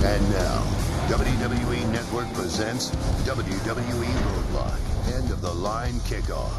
And now, WWE Network presents WWE Roadblock, End of the Line Kickoff.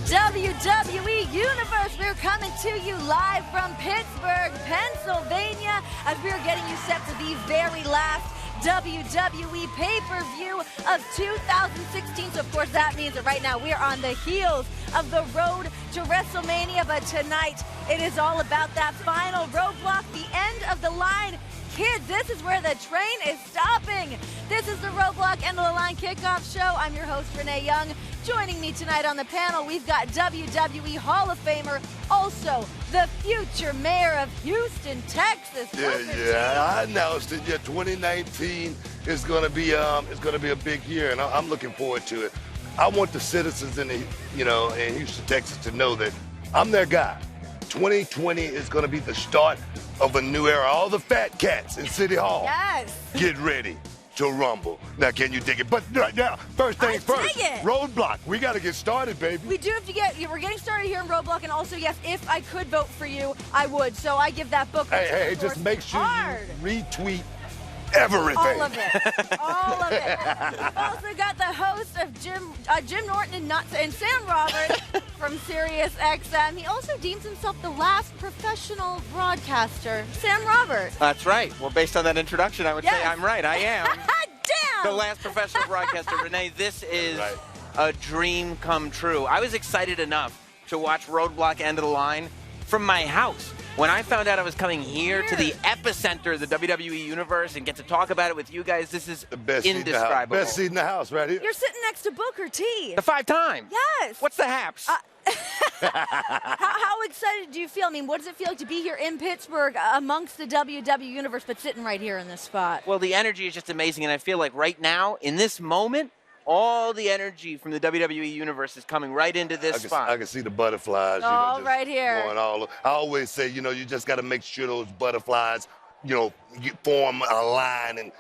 WWE Universe, we're coming to you live from Pittsburgh, Pennsylvania, as we're getting you set for the very last WWE pay-per-view of 2016. So, of course, that means that right now we are on the heels of the road to WrestleMania. But tonight, it is all about that final roadblock, the end of the line. Kids, this is where the train is stopping. This is the Roadblock End of the Line Kickoff Show. I'm your host, Renee Young. Joining me tonight on the panel, we've got WWE Hall of Famer, also the future mayor of Houston, Texas. I announced it. Yeah, 2019 is going to be a big year, and I'm looking forward to it. I want the citizens in in Houston, Texas, to know that I'm their guy. 2020 is going to be the start of a new era. All the fat cats in City Hall, yes, get ready to rumble. Now, can you dig it? But right now, first things first, Roadblock. We got to get started, baby. We do have to we're getting started here in Roadblock, and also, yes, if I could vote for you, I would. So I give that book Hey, just make sure you retweet everything. All of it. All of it. We've also got the host of Jim Norton and Sam Roberts from Sirius XM. He also deems himself the last professional broadcaster. Sam Roberts. That's right. Well, based on that introduction, I would say I'm right. I am. Damn! The last professional broadcaster. Renee, this is a dream come true. I was excited enough to watch Roadblock End of the Line from my house. When I found out I was coming here to the epicenter of the WWE Universe and get to talk about it with you guys, this is the best indescribable. Best seat in the house right here. You're sitting next to Booker T. The 5-time. Yes. What's the haps? How excited do you feel? I mean, what does it feel like to be here in Pittsburgh amongst the WWE Universe, but sitting right here in this spot? Well, the energy is just amazing, and I feel like right now, in this moment, all the energy from the WWE Universe is coming right into this spot. I can see the butterflies. Just right here. Going all, I always say, you just got to make sure those butterflies, form a line and,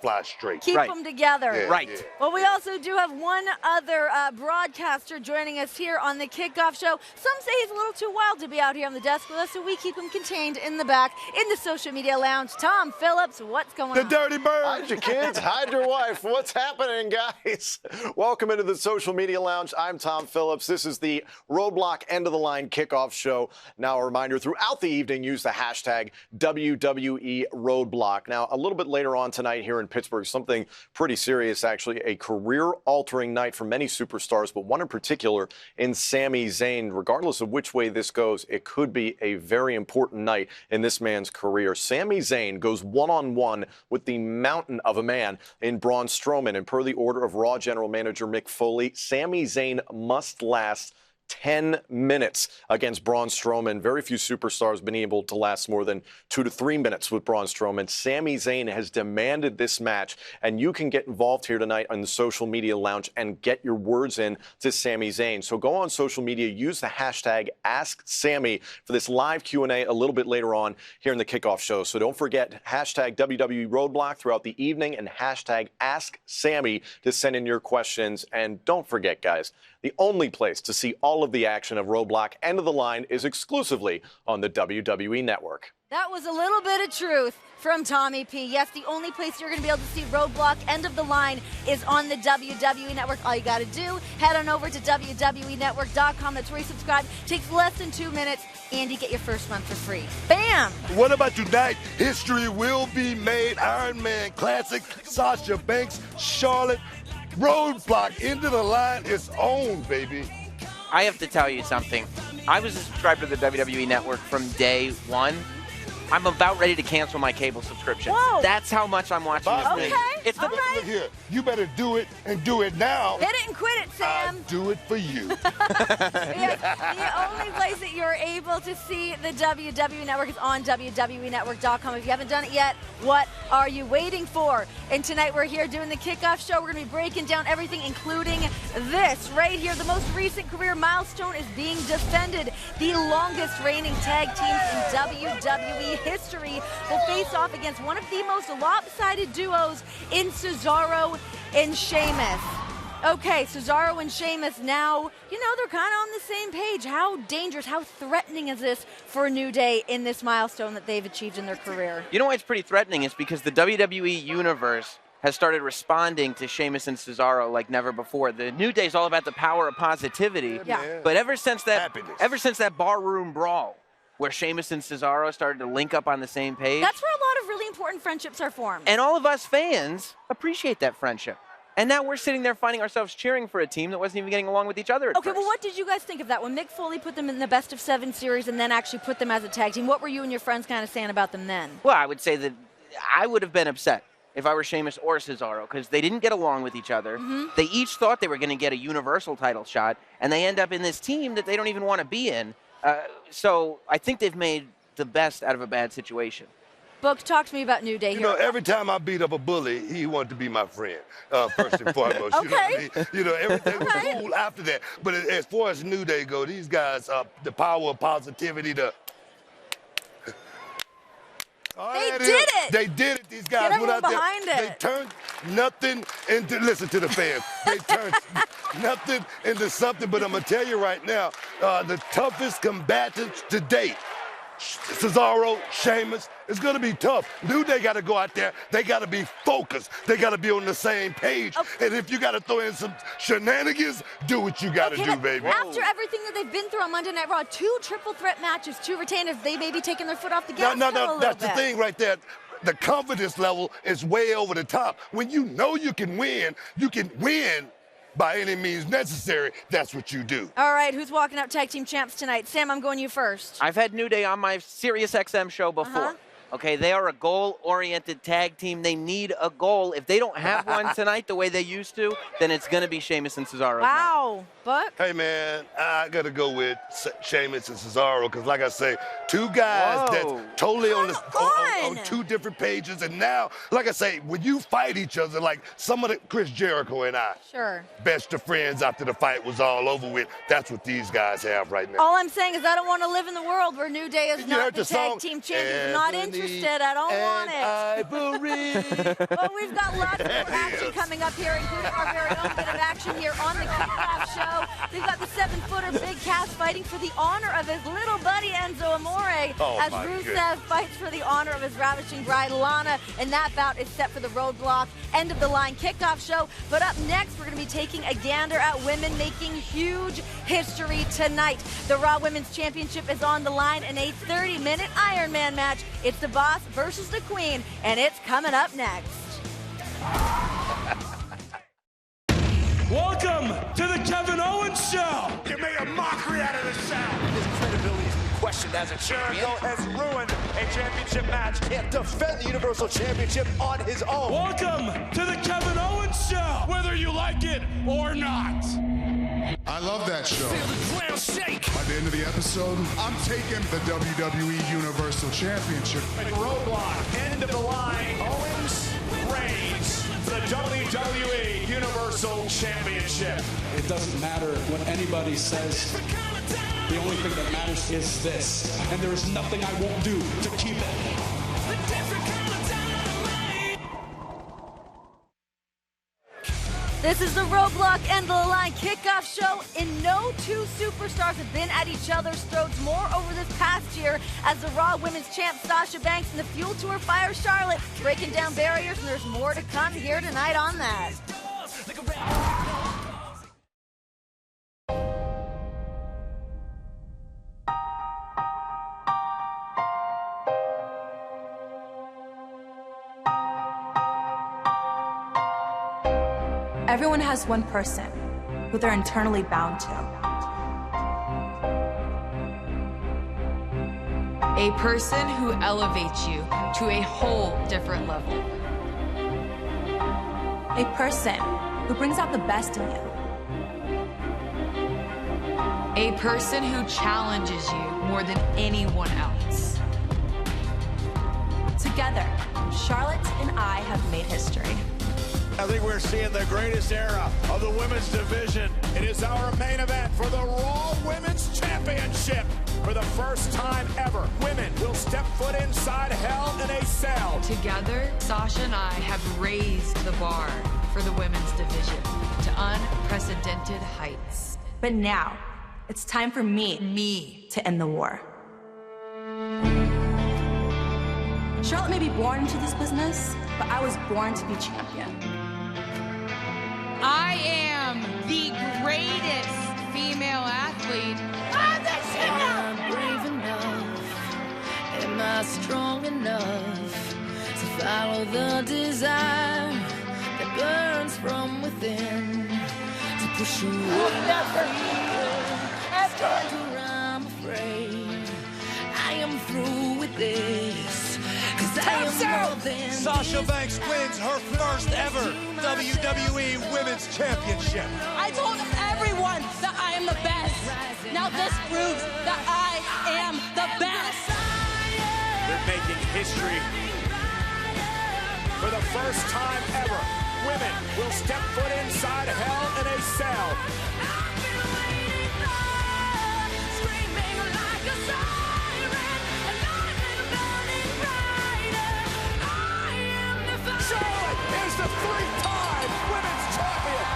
fly straight. Keep them together. Yeah, right. Yeah. Well, we also do have one other broadcaster joining us here on the Kickoff Show. Some say he's a little too wild to be out here on the desk with us, so we keep him contained in the back in the social media lounge. Tom Phillips, what's going on? The Dirty Bird. Hide your kids, hide your wife. What's happening, guys? Welcome into the social media lounge. I'm Tom Phillips. This is the Roadblock End of the Line Kickoff Show. Now, a reminder, throughout the evening, use the hashtag WWE Roadblock. Now, a little bit later on tonight here in Pittsburgh, something pretty serious, actually, a career-altering night for many superstars, but one in particular in Sami Zayn. Regardless of which way this goes, it could be a very important night in this man's career. Sami Zayn goes one-on-one with the mountain of a man in Braun Strowman, and per the order of Raw General Manager Mick Foley, Sami Zayn must last 10 minutes against Braun Strowman. Very few superstars have been able to last more than 2 to 3 minutes with Braun Strowman. Sami Zayn has demanded this match, and you can get involved here tonight on the social media lounge and get your words in to Sami Zayn. So go on social media, use the hashtag AskSami for this live Q&A a little bit later on here in the Kickoff Show. So don't forget hashtag WWE Roadblock throughout the evening and hashtag AskSami to send in your questions. And don't forget, guys, the only place to see all of the action of Roadblock End of the Line is exclusively on the WWE Network. That was a little bit of truth from Tommy P. Yes, the only place you're going to be able to see Roadblock End of the Line is on the WWE Network. All you got to do, head on over to WWENetwork.com. That's where you subscribe. Takes less than 2 minutes, and you get your first month for free. Bam! What about tonight? History will be made. Iron Man Classic, Sasha Banks, Charlotte. Roadblock End of the Line is on, baby. I have to tell you something. I was a subscriber to the WWE Network from day one. I'm about ready to cancel my cable subscription. Whoa. That's how much I'm watching this thing. Okay. Look here. You better do it and do it now. Hit it and quit it, Sam. I'll do it for you. Yes, the only place that you're able to see the WWE Network is on WWENetwork.com. If you haven't done it yet, what are you waiting for? And tonight we're here doing the Kickoff Show. We're going to be breaking down everything, including this right here. The most recent career milestone is being defended. The longest reigning tag teams in WWE history will face off against one of the most lopsided duos in Cesaro and Sheamus. Okay, Cesaro and Sheamus now, they're kind of on the same page. How dangerous, how threatening is this for a New Day in this milestone that they've achieved in their career? You know why it's pretty threatening? It's because the WWE Universe has started responding to Sheamus and Cesaro like never before. The New Day is all about the power of positivity. Yeah. But ever since that Happiness. barroom brawl where Sheamus and Cesaro started to link up on the same page, That's where a lot of really important friendships are formed. and all of us fans appreciate that friendship. And now we're sitting there finding ourselves cheering for a team that wasn't even getting along with each other at Okay, first. well, what did you guys think of that? When Mick Foley put them in the best of 7 series and then actually put them as a tag team, what were you and your friends kind of saying about them then? Well, I would say that I would have been upset if I were Sheamus or Cesaro because they didn't get along with each other. They each thought they were going to get a Universal title shot, and they end up in this team that they don't even want to be in. So I think they've made the best out of a bad situation. Book, talk to me about New Day here. Every time I beat up a bully, he wanted to be my friend, first and foremost. Okay. Everything was cool after that. But as far as New Day go, these guys, the power of positivity, They did it! They did it. These guys Get went everyone out there. behind it. They turned nothing into, listen to the fans, they turned nothing into something. But I'm going to tell you right now, the toughest combatants to date, Cesaro, Sheamus, it's going to be tough. New Day got to go out there. They got to be focused. They got to be on the same page. Okay. And if you got to throw in some shenanigans, do what you got to do, baby. After everything that they've been through on Monday Night Raw, 2 triple threat matches, 2 retainers, they may be taking their foot off the gas pedal a little That's the bit. thing right there. The confidence level is way over the top. When you know you can win by any means necessary. That's what you do. All right, who's walking out tag team champs tonight? Sam, I'm going you first. I've had New Day on my Sirius XM show before. Okay, they are a goal-oriented tag team. They need a goal. If they don't have one tonight the way they used to, then it's going to be Sheamus and Cesaro. Wow. Buck? Hey, man, I got to go with Sheamus and Cesaro because, like I say, 2 guys Whoa. that's totally on 2 on. different pages. And now, like I say, when you fight each other, like some of the Chris Jericho and I, Sure. best of friends after the fight was all over with. That's what these guys have right now. All I'm saying is I don't want to live in the world where New Day is You not heard the the tag song? team champions. Not interested. I don't want it. Ivory. Well, we've got lots more action coming up here, including our very own bit of action here on the Kickoff Show. We've got the 7-footer Big Cass fighting for the honor of his little buddy Enzo Amore as my Rusev goodness. fights for the honor of his ravishing bride Lana, and that bout is set for the Roadblock end of the line Kickoff Show. But up next, we're going to be taking a gander at women making huge history tonight. The Raw Women's Championship is on the line in a 30-minute Iron Man match. It's the Boss versus the Queen, and it's coming up next. Welcome to the Kevin Owens Show. You made a mockery out of the sound. His credibility is questioned as a champion. Jericho has ruined a championship match. Can't defend the Universal Championship on his own. Welcome to the Kevin Owens Show. Whether you like it or not. I love that show. Feel the ground shake. By the end of the episode, I'm taking the WWE Universal Championship. Roadblock, end of the line. Owens reigns the WWE Universal Championship. It doesn't matter what anybody says. The only thing that matters is this. And there is nothing I won't do to keep it. This is the Roadblock end of the line Kickoff Show, and no 2 superstars have been at each other's throats more over this past year as the Raw Women's Champ Sasha Banks and the Fuel Tour fire Charlotte, breaking down barriers, and there's more to come here tonight on that. Everyone has one person who they're internally bound to. A person who elevates you to a whole different level. A person who brings out the best in you. A person who challenges you more than anyone else. Together, Charlotte and I have made history. I think we're seeing the greatest era of the women's division. It is our main event for the Raw Women's Championship. For the first time ever, women will step foot inside Hell in a Cell. Together, Sasha and I have raised the bar for the women's division to unprecedented heights. But now, it's time for me to end the war. Charlotte may be born into this business, but I was born to be champion. I am the greatest female athlete. Am I brave enough? Am I strong enough to follow the desire that burns from within? To push away my fear, stand where I'm afraid. I am through with this, 'cause I am more than Sasha Banks wins her first ever WWE Women's Championship. I told everyone that I am the best. Now this proves that I am the best. They're making history. For the first time ever, women will step foot inside Hell in a Cell. Charlotte is the three-time women's champion.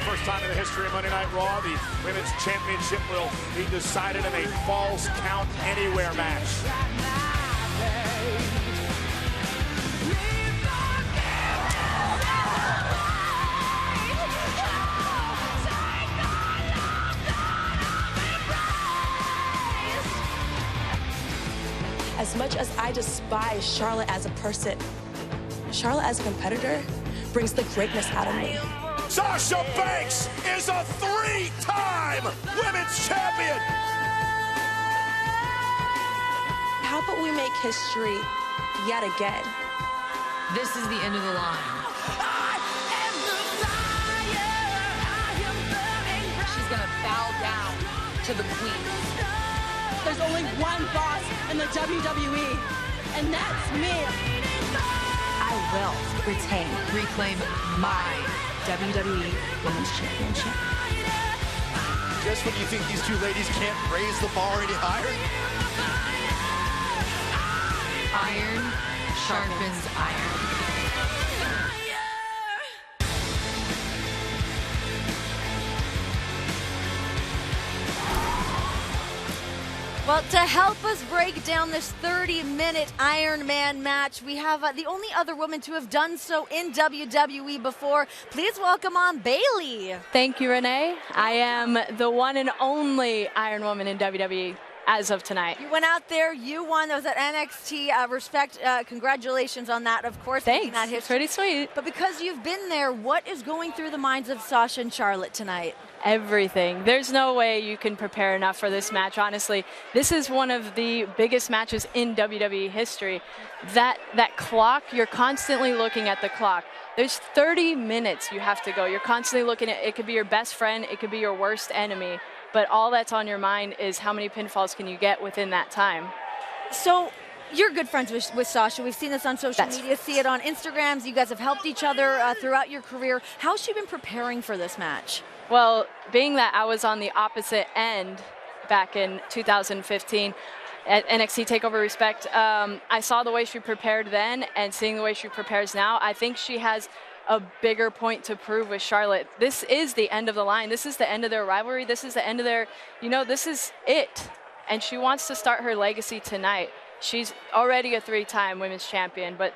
First time in the history of Monday Night Raw, the women's championship will be decided in a Falls Count Anywhere match. As much as I despise Charlotte as a person, Charlotte as a competitor brings the greatness out of me. Sasha Banks is a three-time women's champion. How about we make history yet again? This is the end of the line. She's gonna bow down to the queen. There's only one boss in the WWE, and that's me. I will reclaim my WWE Women's Championship. Just when you think these two ladies can't raise the bar any higher. iron sharpens iron. Well, to help us break down this 30-minute Iron Man match, we have the only other woman to have done so in WWE before. Please welcome on Bayley. Thank you, Renee. I am the one and only Iron Woman in WWE as of tonight. You went out there, you won. That was at NXT. Congratulations on that, of course. Thanks. That It's pretty sweet. But because you've been there, what is going through the minds of Sasha and Charlotte tonight? Everything. There's no way you can prepare enough for this match, honestly. This is one of the biggest matches in WWE history. That clock, you're constantly looking at the clock. There's 30 minutes you have to go. You're constantly looking at it. Could be your best friend, it could be your worst enemy, but all that's on your mind is how many pinfalls can you get within that time. So you're good friends with Sasha. We've seen this on social media, see it on Instagrams. You guys have helped each other throughout your career. How's she been preparing for this match? Well, being that I was on the opposite end back in 2015 at NXT TakeOver Respect, I saw the way she prepared then, and seeing the way she prepares now, I think she has a bigger point to prove with Charlotte. This is the end of the line. This is the end of their rivalry. This is the end of their, this is it. And she wants to start her legacy tonight. She's already a 3-time women's champion, but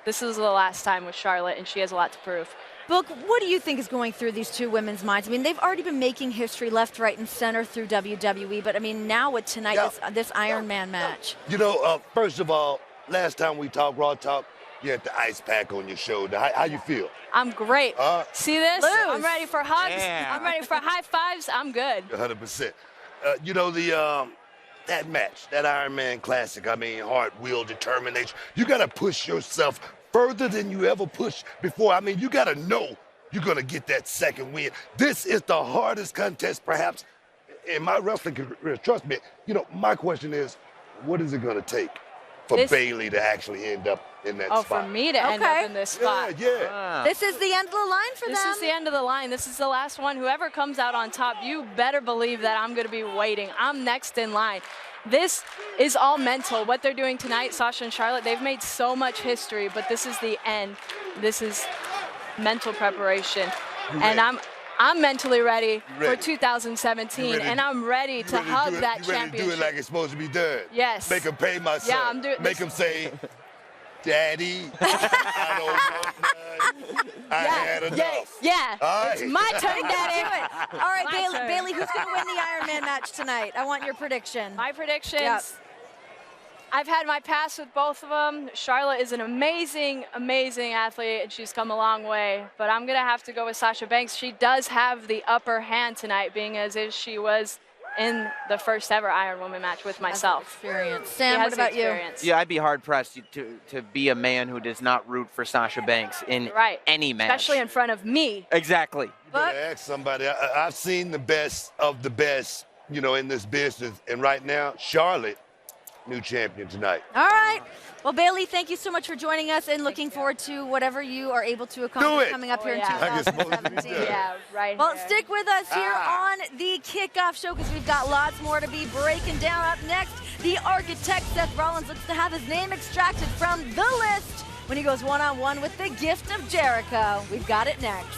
this is the last time with Charlotte, and she has a lot to prove. Book, what do you think is going through these two women's minds? I mean, they've already been making history left, right, and center through WWE, but I mean, now with tonight, this Iron Man match. First of all, last time we talked, Raw Talk, you had the ice pack on your shoulder. How you feel? I'm great. See this? Lose. I'm ready for hugs. Yeah. I'm ready for high fives. I'm good. 100%. That match, that Iron Man Classic, heart, will, determination. You got to push yourself further than you ever pushed before. You got to know you're going to get that second win. This is the hardest contest, perhaps, in my wrestling career. Trust me. My question is, what is it going to take for Bayley to actually end up in that spot? For me to end up in this spot. Yeah. This is the end of the line for them. This is the end of the line. This is the last one. Whoever comes out on top, you better believe that I'm going to be waiting. I'm next in line. this is all mental. What they're doing tonight, Sasha and Charlotte, they've made so much history, but this is the end. This is mental preparation. And I'm mentally ready for 2017, and I'm ready to hug that championship. Ready to do it like it's supposed to be done. Yes. Make them pay my son. Yeah, I'm doing. Make them say, "Daddy, I don't want none. I had enough." Yeah. All right. It's my turn, Daddy. All right, Bailey, who's going to win the Iron Man match tonight? I want your prediction. My predictions. Yep. I've had my pass with both of them. Charlotte is an amazing, amazing athlete, and she's come a long way. But I'm going to have to go with Sasha Banks. She does have the upper hand tonight, being as if she was in the first ever Iron Woman match with myself. Experience. Sam, what about you? Yeah, I'd be hard-pressed to be a man who does not root for Sasha Banks in any match. Especially in front of me. Exactly. You better ask somebody. I've seen the best of the best, in this business. And right now, Charlotte, new champion tonight. All right. Well, Bailey, thank you so much for joining us, and looking forward to whatever you are able to accomplish coming up here in 2017. Yeah, right. Well, stick with us here on the kickoff show, because we've got lots more to be breaking down. Up next, the Architect Seth Rollins looks to have his name extracted from the list when he goes one-on-one with the Gift of Jericho. We've got it next.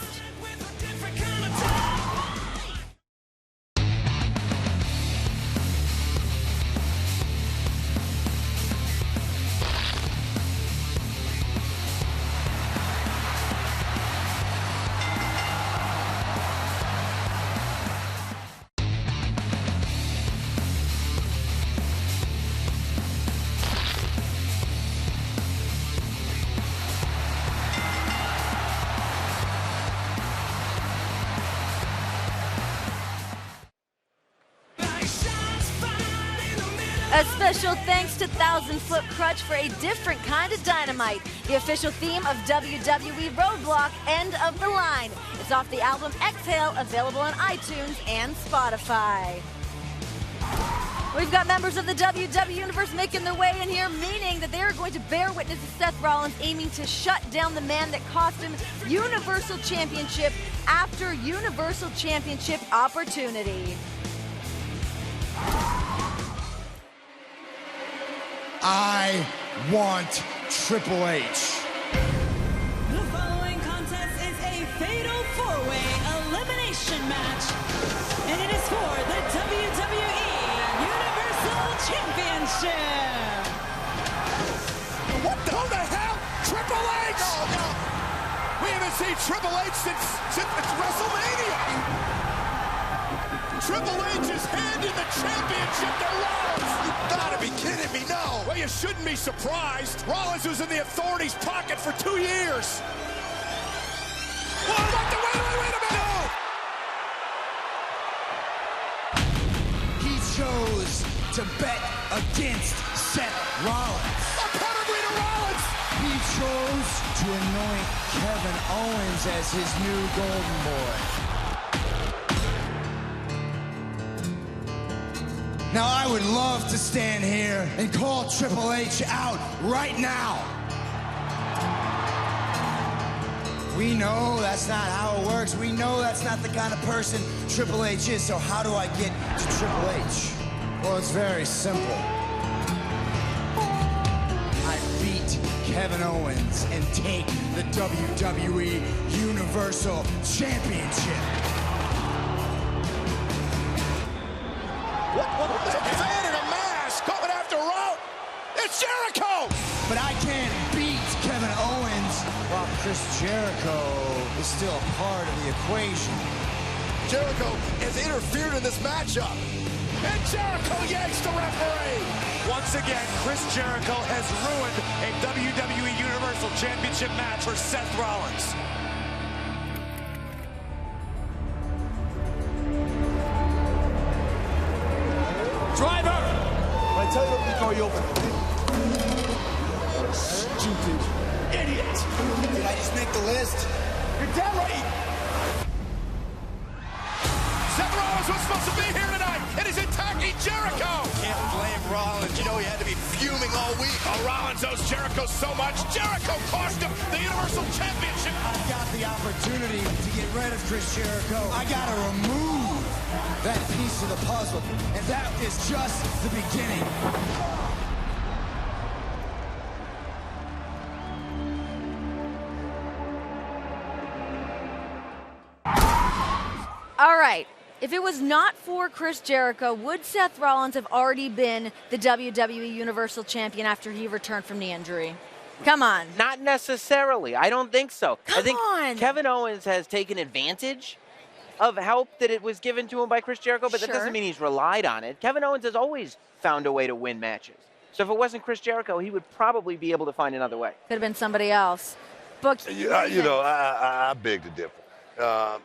A special thanks to 1000-Foot Crutch for a different kind of dynamite. The official theme of WWE Roadblock, End of the Line. It's off the album Exhale, available on iTunes and Spotify. We've got members of the WWE Universe making their way in here, meaning that they are going to bear witness to Seth Rollins aiming to shut down the man that cost him Universal Championship after Universal Championship opportunity. I want Triple H. The following contest is a fatal four-way elimination match, and it is for the WWE Universal Championship. What the hell? Triple H! No. We haven't seen Triple H since WrestleMania. Triple H is handing the championship to Rollins. You gotta be kidding me, no. Well, you shouldn't be surprised. Rollins was in the authorities' pocket for 2 years. Wait a minute. He chose to bet against Seth Rollins. A pedigree to Rollins. He chose to anoint Kevin Owens as his new golden boy. Now, I would love to stand here and call Triple H out right now. We know that's not how it works. We know that's not the kind of person Triple H is. So how do I get to Triple H? Well, it's very simple. I beat Kevin Owens and take the WWE Universal Championship. What? A fan in a mask coming after Rollins. It's Jericho. But I can't beat Kevin Owens while Chris Jericho is still a part of the equation. Jericho has interfered in this matchup. And Jericho yanks the referee. Once again, Chris Jericho has ruined a WWE Universal Championship match for Seth Rollins. Driver! I tell you before you open. Stupid idiot. Did I just make the list? You're dead right. Seth Rollins was supposed to be here tonight, and he's attacking Jericho. Can't blame Rollins. You know he had to be fuming all week. Oh, Rollins owes Jericho so much. Jericho cost him the Universal Championship. I got the opportunity to get rid of Chris Jericho. I gotta remove that piece of the puzzle, and that is just the beginning. All right. If it was not for Chris Jericho, would Seth Rollins have already been the WWE Universal Champion after he returned from knee injury? Come on. Not necessarily. I don't think so. Come I think on. Kevin Owens has taken advantage of help that it was given to him by Chris Jericho, but that doesn't mean he's relied on it. Kevin Owens has always found a way to win matches. So if it wasn't Chris Jericho, he would probably be able to find another way. Could have been somebody else. Book. I beg to differ.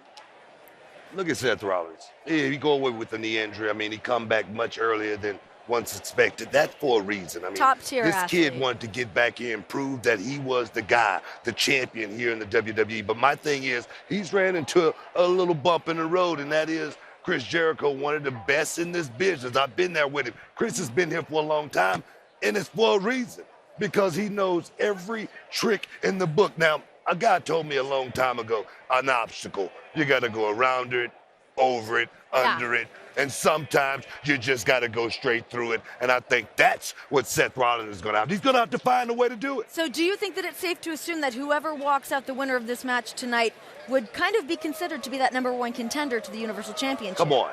Look at Seth Rollins. He go away with the knee injury. I mean, he come back much earlier than once expected. That's for a reason. I mean, top tier this athlete. kid wanted to get back here and prove that he was the guy, the champion here in the WWE. But my thing is, he's ran into a little bump in the road, and that is Chris Jericho, one of the best in this business. I've been there with him. Chris has been here for a long time, and it's for a reason, because he knows every trick in the book. Now, a guy told me a long time ago, an obstacle, you got to go around it, over it, under it, and sometimes you just got to go straight through it. And I think that's what Seth Rollins is going to have. He's going to have to find a way to do it. So do you think that it's safe to assume that whoever walks out the winner of this match tonight would kind of be considered to be that #1 contender to the Universal Championship? Come on.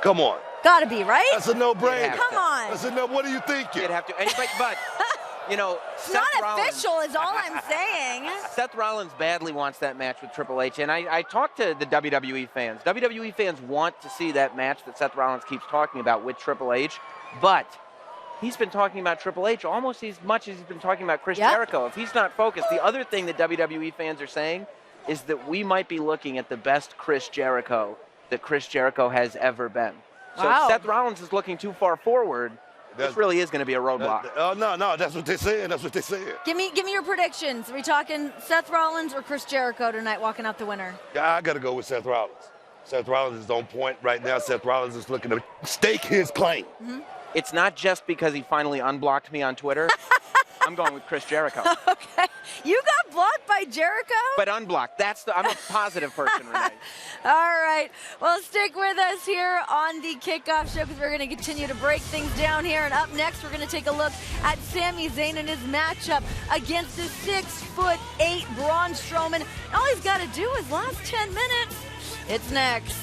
Come on. Gotta be, right? That's a no-brainer. Come on. That's a no. What do you think? You'd have to. But you know, It's Seth not Rollins, official is all I'm saying. Seth Rollins badly wants that match with Triple H, and I talked to the WWE fans. WWE fans want to see that match that Seth Rollins keeps talking about with Triple H, but he's been talking about Triple H almost as much as he's been talking about Chris Jericho. If he's not focused, the other thing that WWE fans are saying is that we might be looking at the best Chris Jericho that Chris Jericho has ever been. So if Seth Rollins is looking too far forward, this really is going to be a roadblock. No, that's what they're saying. That's what they're saying. Give me your predictions. Are we talking Seth Rollins or Chris Jericho tonight walking out the winner? I got to go with Seth Rollins. Seth Rollins is on point right now. Seth Rollins is looking to stake his claim. Mm-hmm. It's not just because he finally unblocked me on Twitter. I'm going with Chris Jericho. Okay. You got blocked by Jericho? But unblocked. I'm a positive person, Renee. All right. Well, stick with us here on the Kickoff Show because we're going to continue to break things down here. And up next, we're going to take a look at Sami Zayn and his matchup against the 6'8" Braun Strowman. And all he's got to do is last 10 minutes. It's next.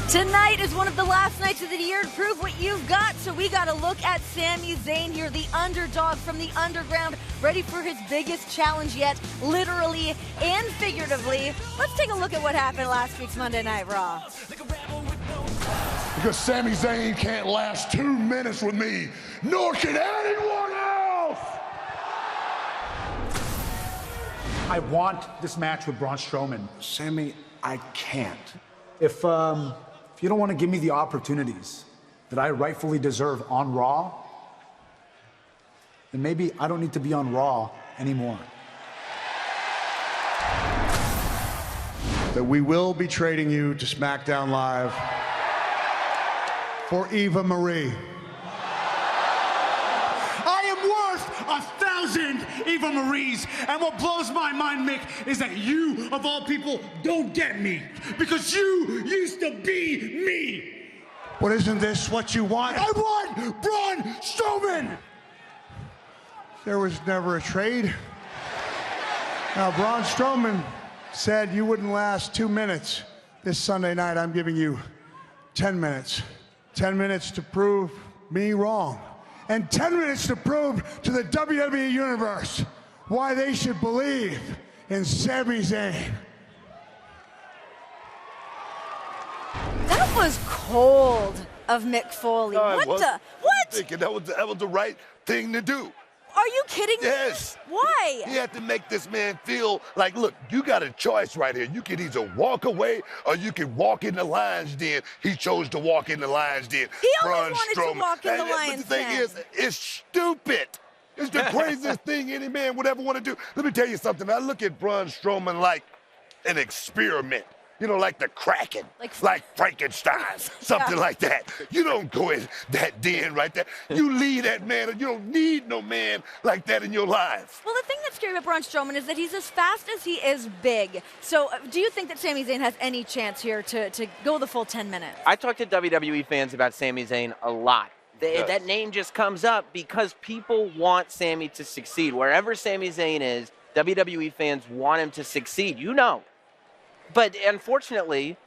Tonight is one of the last nights of the year to prove what you've got, so we got to look at Sami Zayn here, the underdog from the underground, ready for his biggest challenge yet, literally and figuratively. Let's take a look at what happened last week's Monday Night Raw. Because Sami Zayn can't last 2 minutes with me, nor can anyone else! I want this match with Braun Strowman. Sami, I can't. If you don't want to give me the opportunities that I rightfully deserve on Raw, then maybe I don't need to be on Raw anymore. That we will be trading you to SmackDown Live for Eva Marie. I am worth 1,000 Eva Maries, and what blows my mind, Mick, is that you, of all people, don't get me, because you used to be me. But isn't this what you want? I want Braun Strowman! There was never a trade. Now, Braun Strowman said you wouldn't last 2 minutes. This Sunday night, I'm giving you 10 minutes. 10 minutes to prove me wrong. And 10 minutes to prove to the WWE Universe why they should believe in Sami Zayn. That was cold of Mick Foley. No, What? Thinking that was the right thing to do. Are you kidding me? Yes. Why? He had to make this man feel like, look, you got a choice right here. You can either walk away or you can walk in the Lion's Den. He chose to walk in the Lion's Den. He always Braun wanted Strowman. to walk in the Lion's But the thing Den. is, it's stupid. It's the craziest thing any man would ever want to do. Let me tell you something. I look at Braun Strowman like an experiment. You know, like the Kraken, like Frankenstein, something like that. You don't go in that den right there. You leave that man, and you don't need no man like that in your life. Well, the thing that's scary about Braun Strowman is that he's as fast as he is big. So do you think that Sami Zayn has any chance here to go the full 10 minutes? I talk to WWE fans about Sami Zayn a lot. That name just comes up because people want Sami to succeed. Wherever Sami Zayn is, WWE fans want him to succeed. You know. But unfortunately,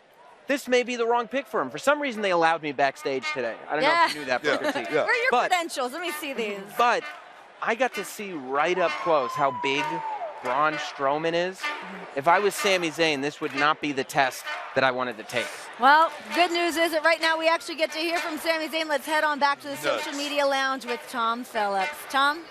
this may be the wrong pick for him. For some reason, they allowed me backstage today. I don't know if you knew that, Booker T. Where are your credentials? Let me see these. But I got to see right up close how big Braun Strowman is. If I was Sami Zayn, this would not be the test that I wanted to take. Well, good news is that right now we actually get to hear from Sami Zayn. Let's head on back to the social media lounge with Tom Phillips. Tom?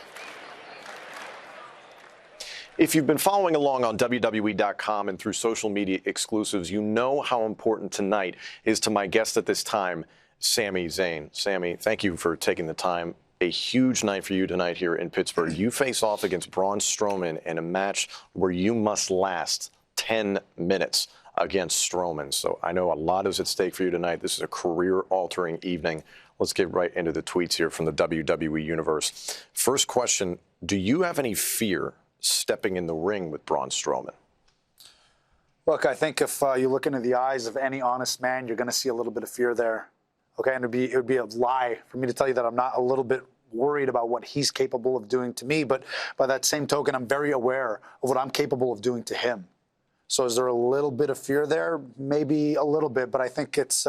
If you've been following along on WWE.com and through social media exclusives, you know how important tonight is to my guest at this time, Sami Zayn. Sami, thank you for taking the time. A huge night for you tonight here in Pittsburgh. You face off against Braun Strowman in a match where you must last 10 minutes against Strowman. So I know a lot is at stake for you tonight. This is a career-altering evening. Let's get right into the tweets here from the WWE Universe. First question, do you have any fear stepping in the ring with Braun Strowman? Look, I think if you look into the eyes of any honest man, you're going to see a little bit of fear there. Okay, and it would be a lie for me to tell you that I'm not a little bit worried about what he's capable of doing to me, but by that same token, I'm very aware of what I'm capable of doing to him. So is there a little bit of fear there? Maybe a little bit, but I think it's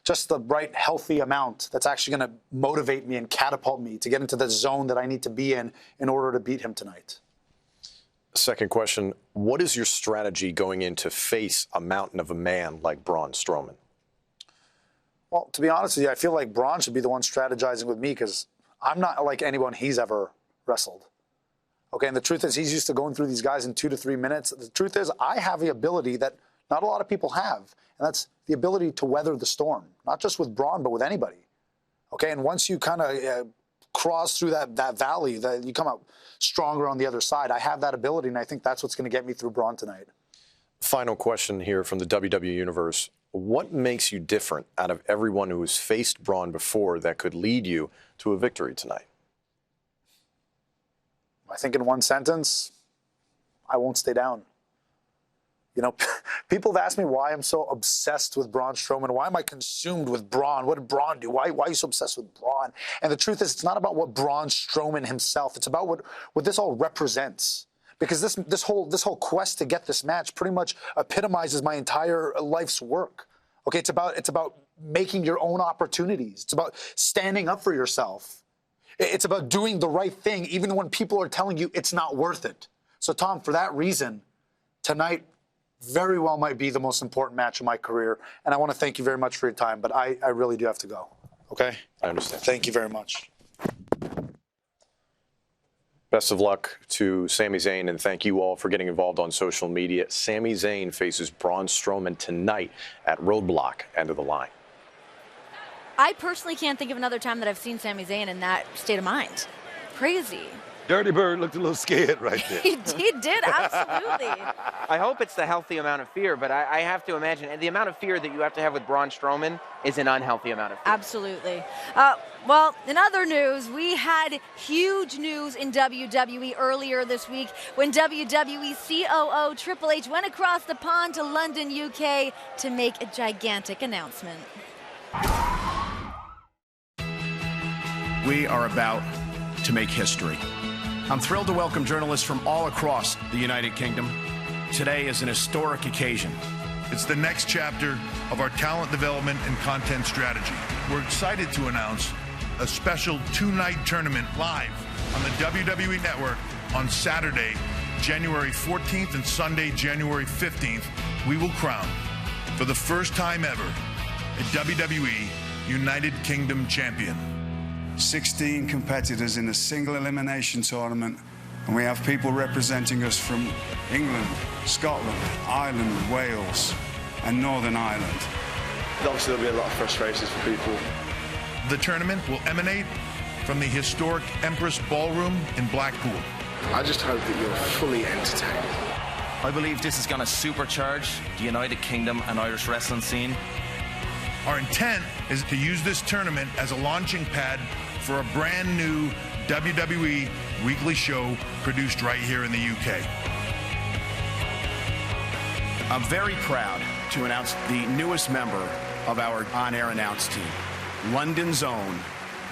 just the right, healthy amount that's actually going to motivate me and catapult me to get into the zone that I need to be in order to beat him tonight. Second question, what is your strategy going in to face a mountain of a man like Braun Strowman? Well, to be honest with you, I feel like Braun should be the one strategizing with me because I'm not like anyone he's ever wrestled. Okay, and the truth is he's used to going through these guys in 2 to 3 minutes. The truth is I have the ability that not a lot of people have, and that's the ability to weather the storm, not just with Braun, but with anybody. Okay, and once you kind of cross through that valley, you come out stronger on the other side. I have that ability, and I think that's what's going to get me through Braun tonight. Final question here from the WWE Universe. What makes you different out of everyone who has faced Braun before that could lead you to a victory tonight? I think in one sentence, I won't stay down. You know, people have asked me why I'm so obsessed with Braun Strowman. Why am I consumed with Braun? What did Braun do? Why are you so obsessed with Braun? And the truth is, it's not about what Braun Strowman himself. It's about what this all represents. Because this whole quest to get this match pretty much epitomizes my entire life's work. Okay, it's about making your own opportunities. It's about standing up for yourself. It's about doing the right thing, even when people are telling you it's not worth it. So, Tom, for that reason, tonight very well might be the most important match of my career. And I want to thank you very much for your time, but I really do have to go. Okay? I understand. Thank you very much. Best of luck to Sami Zayn, and thank you all for getting involved on social media. Sami Zayn faces Braun Strowman tonight at Roadblock, End of the Line. I personally can't think of another time that I've seen Sami Zayn in that state of mind. Crazy. Dirty Bird looked a little scared right there. He did, absolutely. I hope it's the healthy amount of fear, but I have to imagine, and the amount of fear that you have to have with Braun Strowman is an unhealthy amount of fear. Absolutely. Well, in other news, we had huge news in WWE earlier this week when WWE COO Triple H went across the pond to London, UK to make a gigantic announcement. We are about to make history. I'm thrilled to welcome journalists from all across the United Kingdom. Today is an historic occasion. It's the next chapter of our talent development and content strategy. We're excited to announce a special 2-night tournament live on the WWE Network on Saturday, January 14th and Sunday, January 15th. We will crown, for the first time ever, a WWE United Kingdom champion. 16 competitors in a single elimination tournament, and we have people representing us from England, Scotland, Ireland, Wales, and Northern Ireland. Obviously, there'll be a lot of frustrations for people. The tournament will emanate from the historic Empress Ballroom in Blackpool. I just hope that you're fully entertained. I believe this is going to supercharge the United Kingdom and Irish wrestling scene. Our intent is to use this tournament as a launching pad for a brand new WWE weekly show produced right here in the UK. I'm very proud to announce the newest member of our on-air announce team, London's own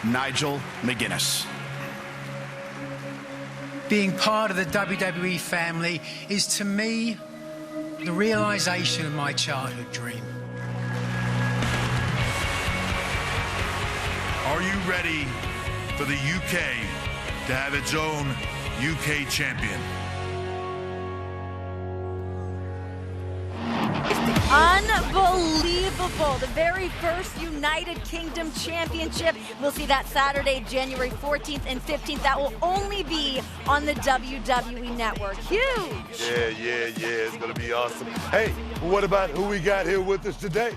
Nigel McGuinness. Being part of the WWE family is, to me, the realization of my childhood dream. Are you ready for the UK to have its own UK champion? Unbelievable. The very first United Kingdom Championship. We'll see that Saturday, January 14th and 15th. That will only be on the WWE Network. Huge. Yeah. It's going to be awesome. Hey, what about who we got here with us today?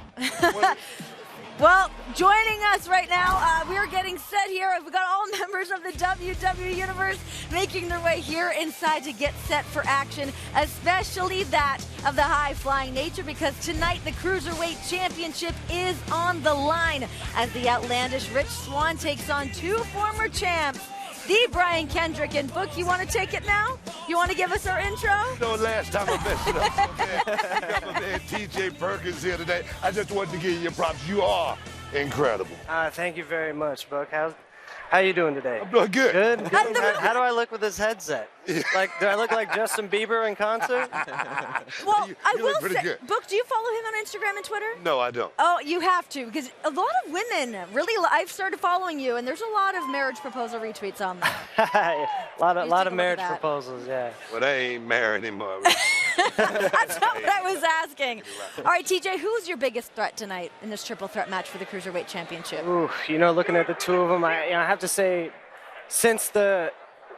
Well, joining us right now, we're getting set here. We've got all members of the WWE Universe making their way here inside to get set for action, especially that of the high-flying nature, because tonight the Cruiserweight Championship is on the line as the outlandish Rich Swann takes on two former champs, the Brian Kendrick. And Book, you want to take it now? You want to give us our intro? No, last time I messed it up. You got my man TJ Perkins here today. I just wanted to give you your props. You are incredible. Thank you very much, Book. How you doing today? I'm doing good. Good? How do I look with this headset? Like, do I look like Justin Bieber in concert? Well, I you will look pretty say, good. Book, do you follow him on Instagram and Twitter? No, I don't. Oh, you have to, because a lot of women really, I've started following you, and there's a lot of marriage proposal retweets on there. a lot of marriage proposals, yeah. Well, they ain't married anymore. That's not what I was asking. All right, TJ, who's your biggest threat tonight in this triple threat match for the Cruiserweight Championship? Ooh, looking at the two of them, I have to say, since the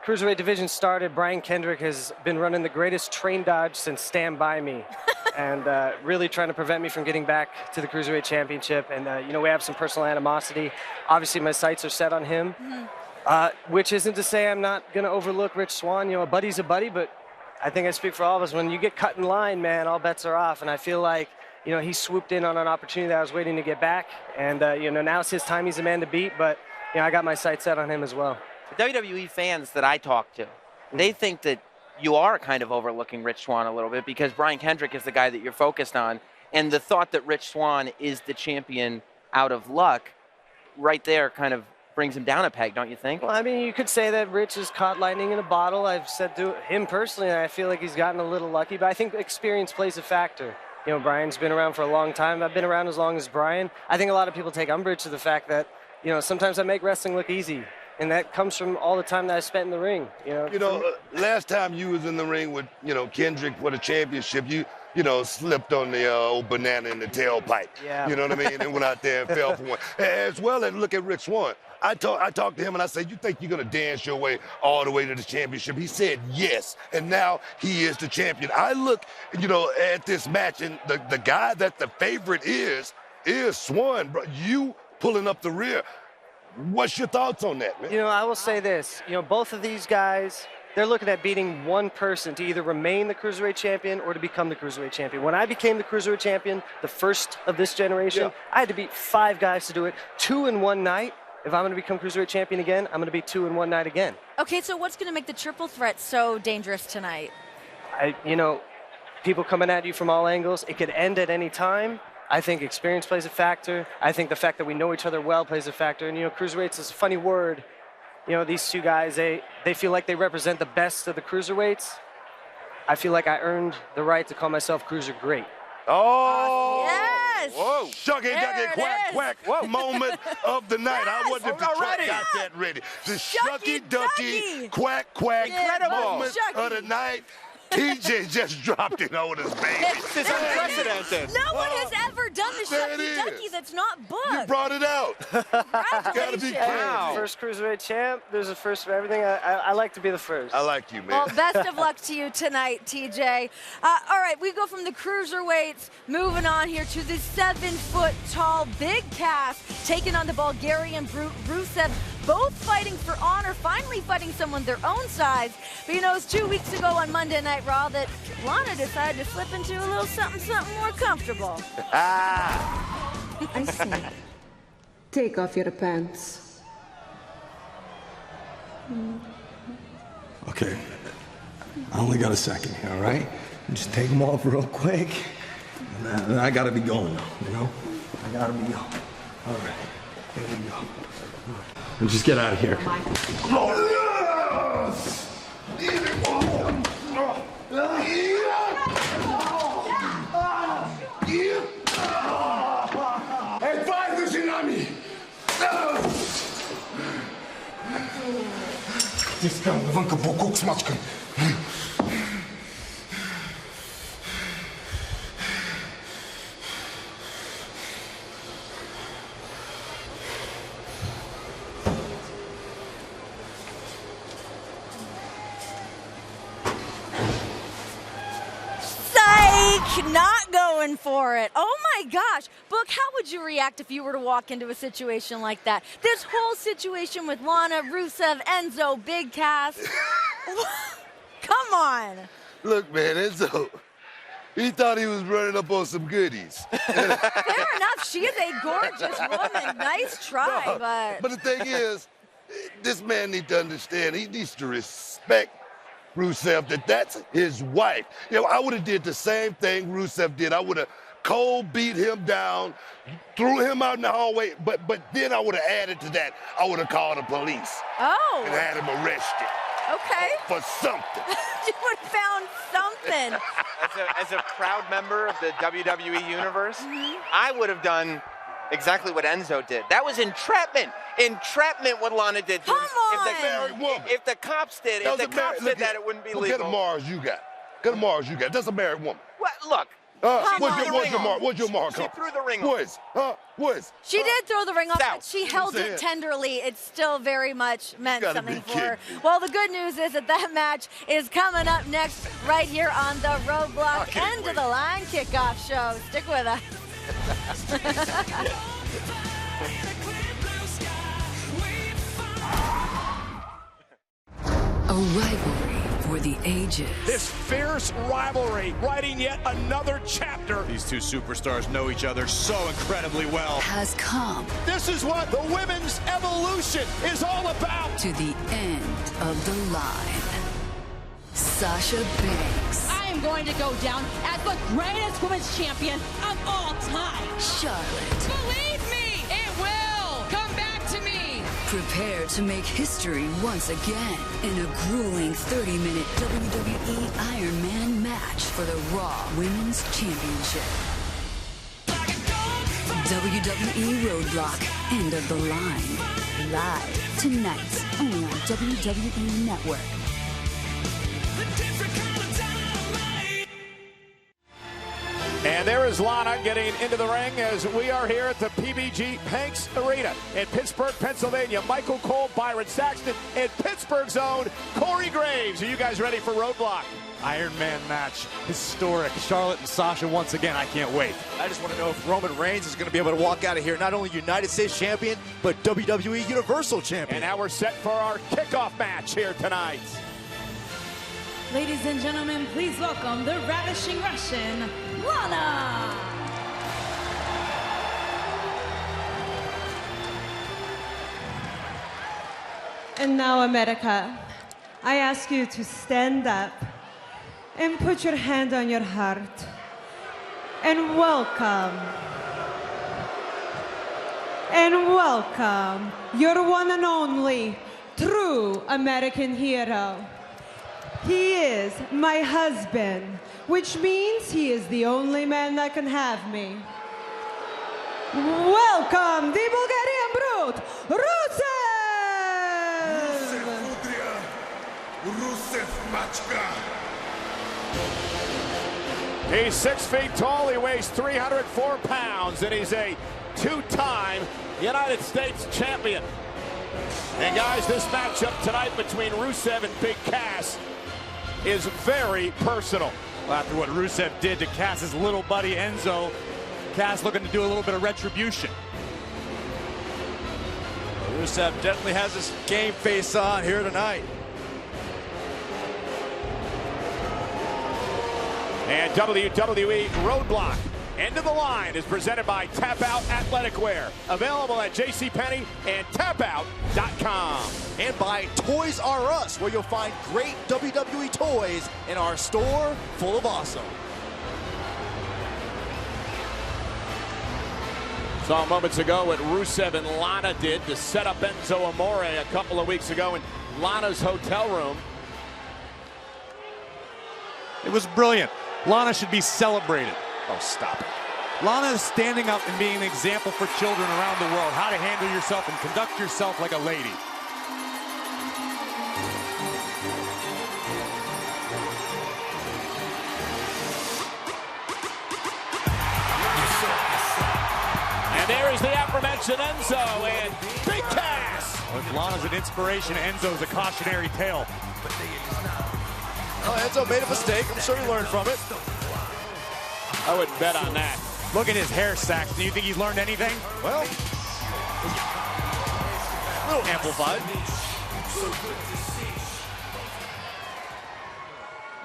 Cruiserweight division started, Brian Kendrick has been running the greatest train dodge since Stand By Me, and really trying to prevent me from getting back to the Cruiserweight Championship. And, we have some personal animosity. Obviously, my sights are set on him, which isn't to say I'm not going to overlook Rich Swann. A buddy's a buddy, but I think I speak for all of us. When you get cut in line, man, all bets are off. And I feel like, he swooped in on an opportunity that I was waiting to get back. And, now it's his time. He's the man to beat. But, I got my sights set on him as well. The WWE fans that I talk to, they think that you are kind of overlooking Rich Swann a little bit because Brian Kendrick is the guy that you're focused on. And the thought that Rich Swann is the champion out of luck right there kind of brings him down a peg, don't you think? Well, I mean, you could say that Rich has caught lightning in a bottle. I've said to him personally, I feel like he's gotten a little lucky, but I think experience plays a factor. Brian's been around for a long time. I've been around as long as Brian. I think a lot of people take umbrage to the fact that, sometimes I make wrestling look easy. And that comes from all the time that I spent in the ring. Last time you was in the ring with, Kendrick for the championship, you slipped on the old banana in the tailpipe. Yeah. You know what I mean? And went out there and fell for one. As well as look at Rich Swann. I talked to him and I said, you think you're going to dance your way all the way to the championship? He said yes. And now he is the champion. I look, at this match, and the guy that the favorite is Swann, bro. You pulling up the rear. What's your thoughts on that, man? I will say this. Both of these guys, they're looking at beating one person to either remain the Cruiserweight champion or to become the Cruiserweight champion. When I became the Cruiserweight champion, the first of this generation, I had to beat 5 guys to do it, 2 in one night. If I'm going to become Cruiserweight champion again, I'm going to be 2 in one night again. Okay, so what's going to make the triple threat so dangerous tonight? People coming at you from all angles. It could end at any time. I think experience plays a factor. I think the fact that we know each other well plays a factor. And, Cruiserweights is a funny word. These two guys, they feel like they represent the best of the Cruiserweights. I feel like I earned the right to call myself Cruiser Great. Oh! Yes! Whoa! Shucky, ducky, quack, quack moment of the night. Yes! I wonder if the truck got that ready. The shucky, ducky, quack, quack Incredible. moment of the night. TJ just dropped it on us, baby. This is unprecedented. No one has ever done the shucky ducky that's not booked. You brought it out. Gotta be Wow. First cruiserweight champ. There's a first for everything. I like to be the first. I like you, man. Well, best of luck to you tonight, TJ. All right, we go from the cruiserweights, moving on here to the 7-foot-tall Big Cass, taking on the Bulgarian Rusev, both fighting for honor, finally fighting someone their own size. But you know, it was 2 weeks ago on Monday Night Raw that Lana decided to slip into a little something more comfortable. I see. Take off your pants. Okay, I only got a second here, all right? Just take them off real quick. And then I gotta be going now, you know? I gotta be going. All right, here we go. And just get out of here. Hey, vai do tsunami! Искам навънка бокук смачкан. Not going for it. Oh my gosh. Book, how would you react if you were to walk into a situation like that? This whole situation with Lana, Rusev, Enzo, Big Cass. Come on. Look, man, Enzo, he thought he was running up on some goodies. Fair enough. She is a gorgeous woman. Nice try, But the thing is, this man needs to understand, he needs to respect Rusev, that's his wife. You know, I would have did the same thing Rusev did. I would have cold beat him down, threw him out in the hallway, but then I would have added to that, I would have called the police. Oh. And had him arrested. Okay. For something. You would have found something. As a proud member of the WWE Universe, I would have done exactly what Enzo did. That was entrapment. Entrapment what Lana did to him. If the cops did, if the cops did that, it wouldn't be legal. Look at the Mars you got. Get a Mars you got. That's a married woman. What? Look. What's your Mars? She threw the ring off. What? She did throw the ring off, but she held it tenderly. It still very much meant something for her. Well, the good news is that match is coming up next right here on the Roadblock End of the Line Kickoff Show. Stick with us. A rivalry for the ages. This fierce rivalry writing yet another chapter. These two superstars know each other so incredibly well. Has come. This is what the women's evolution is all about. To the end of the line. Sasha Banks. I am going to go down as the greatest women's champion of all time. Charlotte. Believe me, it will come back to me. Prepare to make history once again in a grueling 30-minute WWE Iron Man match for the Raw Women's Championship. WWE Roadblock, End of the Line. Live tonight, only on WWE Network. And there is Lana getting into the ring as we are here at the PBG Hanks Arena in Pittsburgh, Pennsylvania. Michael Cole, Byron Saxton, and Pittsburgh's own Corey Graves. Are you guys ready for Roadblock? Iron Man match, historic. Charlotte and Sasha once again. I can't wait. I just want to know if Roman Reigns is going to be able to walk out of here not only United States champion, but WWE Universal champion. And now we're set for our kickoff match here tonight. Ladies and gentlemen, please welcome the Ravishing Russian, Lana. And now, America, I ask you to stand up and put your hand on your heart and welcome your one and only true American hero. He is my husband, which means he is the only man that can have me. Welcome, the Bulgarian Brute, Rusev! Rusev Machka. He's 6 feet tall, he weighs 304 pounds, and he's a two-time United States champion. And guys, this matchup tonight between Rusev and Big Cass is very personal. Well, after what Rusev did to Cass's little buddy Enzo, Cass looking to do a little bit of retribution. Rusev definitely has his game face on here tonight. And WWE Roadblock End of the Line is presented by Tap Out Athletic Wear. Available at JCPenney and tapout.com. And by Toys R Us, where you'll find great WWE toys in our store full of awesome. Saw moments ago what Rusev and Lana did to set up Enzo Amore a couple of weeks ago in Lana's hotel room. It was brilliant. Lana should be celebrated. Oh, stop it. Lana is standing up and being an example for children around the world, how to handle yourself and conduct yourself like a lady. And there is the aforementioned Enzo and Big Cass. If Lana's an inspiration, Enzo's a cautionary tale. Oh, Enzo made a mistake. I'm sure he learned from it. I wouldn't bet on that. Look at his hair sacks. Do you think he's learned anything? Well, a little amplified.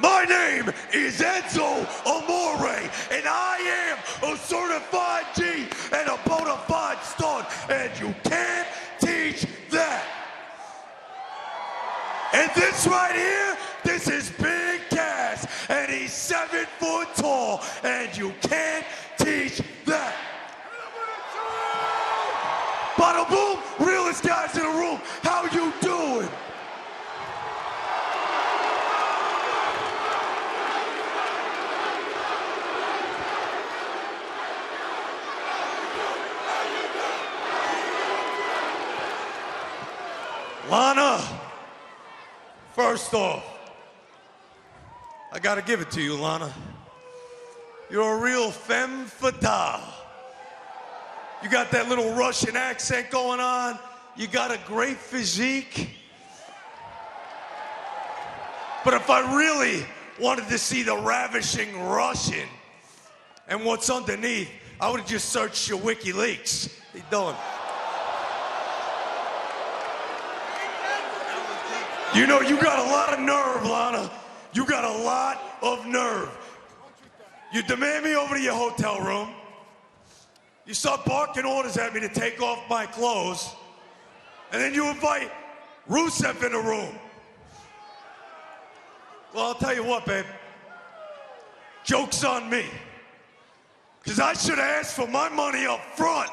My name is Enzo Amore, and I am a certified G and a bona fide stud, and you can't teach that. And this right here, this is Big Cass, and he's 7 foot tall, and you can't teach that. Bada boom, realest guys in the room, how you doing? Lana, first off, I gotta give it to you, Lana. You're a real femme fatale. You got that little Russian accent going on. You got a great physique. But if I really wanted to see the ravishing Russian and what's underneath, I would have just searched your WikiLeaks. How you doing? You know, you got a lot of nerve, Lana. You got a lot of nerve. You demand me over to your hotel room. You start barking orders at me to take off my clothes. And then you invite Rusev in the room. Well, I'll tell you what, babe. Joke's on me. Because I should have asked for my money up front.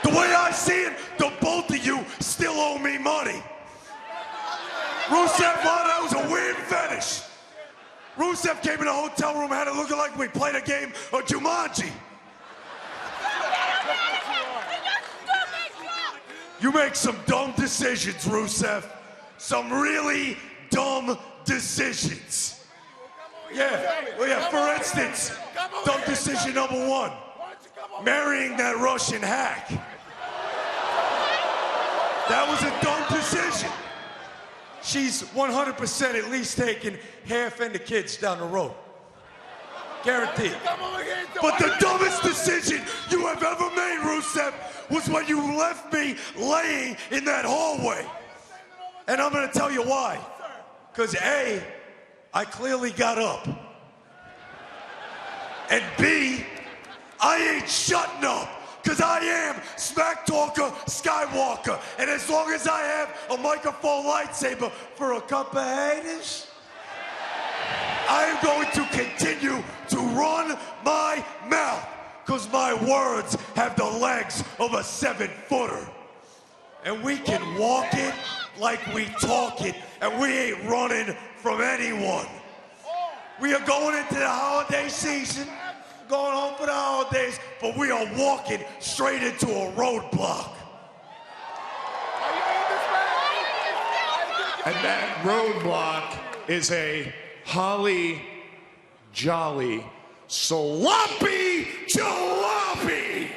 The way I see it, the both of you still owe me money. Rusev, that was a weird fetish. Rusev came in the hotel room, had it looking like we played a game of Jumanji. You make some dumb decisions, Rusev. Some really dumb decisions. Yeah, well, yeah, for instance, dumb decision number 1. Marrying that Russian hack. That was a dumb decision. She's 100% at least taking half and the kids down the road. Guaranteed. But the dumbest decision you have ever made, Rusev, was when you left me laying in that hallway. And I'm gonna tell you why. Because A, I clearly got up. And B, I ain't shutting up. Because I am Smack Talker Skywalker. And as long as I have a microphone lightsaber for a couple of haters, I am going to continue to run my mouth. Because my words have the legs of a 7-footer. And we can walk it like we talk it. And we ain't running from anyone. We are going into the holiday season. Going home for the holidays, but we are walking straight into a roadblock. And that roadblock is a holly jolly sloppy jalopy.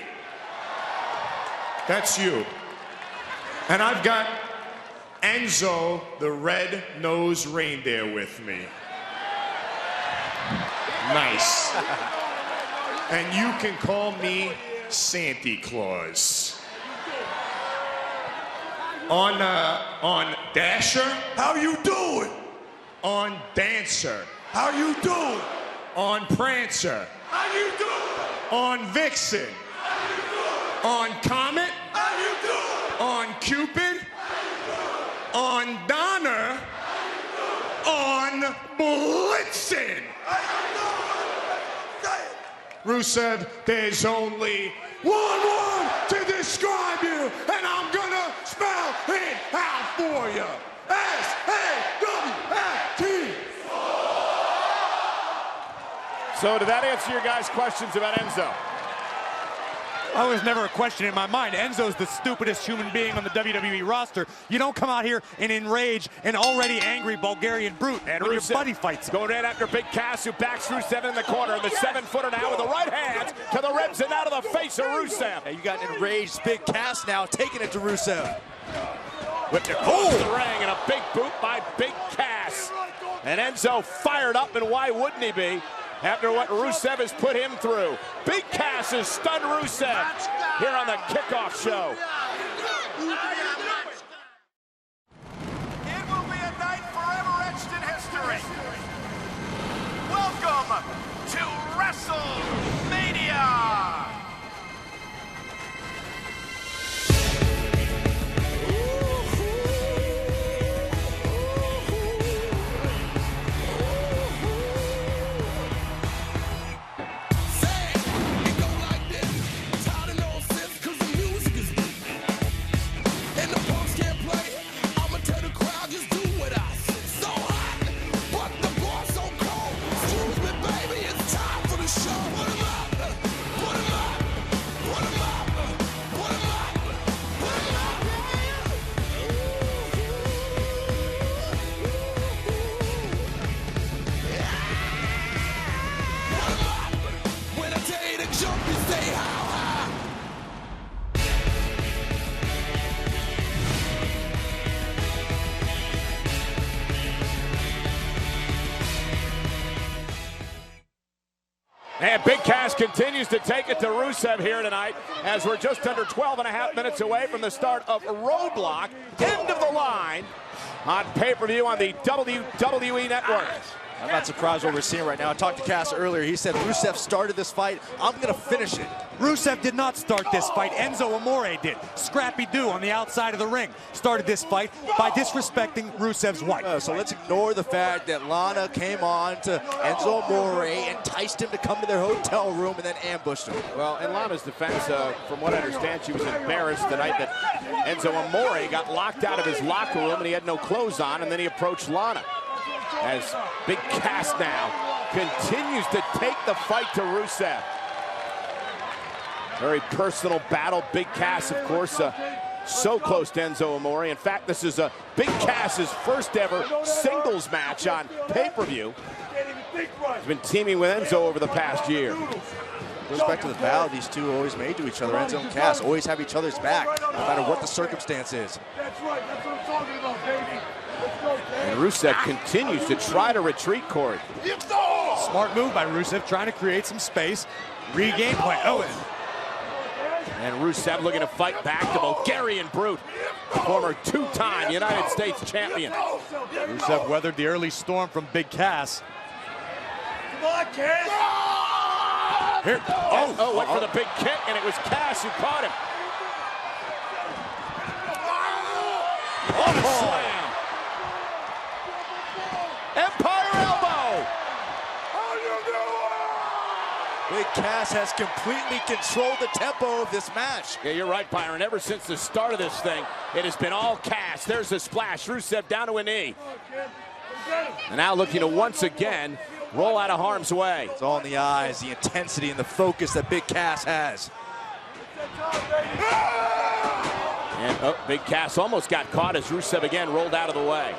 That's you. And I've got Enzo, the red-nosed reindeer, with me. Nice. And you can call me Santa Claus. On Dasher, how you doing? On Dancer, how you doing? On Prancer, how you doing? On Vixen, how you doing? On Comet, how you doing? On Cupid, how you doing? On Donner, how you doing? On Blitzen. Rusev, there's only one word to describe you, and I'm gonna spell it out for you. S-A-W-F-T. So did that answer your guys' questions about Enzo? I was never a question in my mind. Enzo's the stupidest human being on the WWE roster. You don't come out here and enrage an already angry Bulgarian brute and when your buddy fights him. Going right after Big Cass, who backs Rusev in the corner. The 7-footer now with the right hand to the ribs and out of the face of Rusev. And you got an enraged Big Cass now taking it to Rusev. Whipped across the ring and a big boot by Big Cass. And Enzo fired up, and why wouldn't he be? After what Rusev has put him through. Big Cass has stunned Rusev here on the kickoff show. It will be a night forever etched in history. Welcome to WrestleMania. And Big Cass continues to take it to Rusev here tonight as we're just under 12.5 minutes away from the start of Roadblock, end of the line, on pay-per-view on the WWE Network. I'm not surprised what we're seeing right now. I talked to Cass earlier. He said Rusev started this fight. I'm going to finish it. Rusev did not start this fight. Enzo Amore did. Scrappy Doo on the outside of the ring started this fight by disrespecting Rusev's wife. So let's ignore the fact that Lana came on to Enzo Amore, enticed him to come to their hotel room, and then ambushed him. Well, in Lana's defense, from what I understand, she was embarrassed the night that Enzo Amore got locked out of his locker room and he had no clothes on, and then he approached Lana. As Big Cass now continues to take the fight to Rusev. Very personal battle. Big Cass, of course, so close to Enzo Amore. In fact, this is Big Cass's first ever singles match on pay-per-view. He's been teaming with Enzo over the past year. Goes back to the vow these two always made to each other. Enzo and Cass always have each other's back, no matter what the circumstance is. That's right. That's what I'm talking about, baby. And Rusev continues to try to retreat, Corey. Smart move by Rusev, trying to create some space. Regain point. Oh, and Rusev looking to fight back the Bulgarian Brute, former two-time United States champion. Rusev weathered the early storm from Big Cass. Come on, Cass! Here. Oh, went for the big kick, and it was Cass who caught him. Oh, slam. Empire elbow. Big Cass has completely controlled the tempo of this match. Yeah, you're right, Byron. Ever since the start of this thing, it has been all Cass. There's a splash. Rusev down to a knee. And now looking to once again roll out of harm's way. It's all in the eyes, the intensity and the focus that Big Cass has. And Big Cass almost got caught as Rusev again rolled out of the way.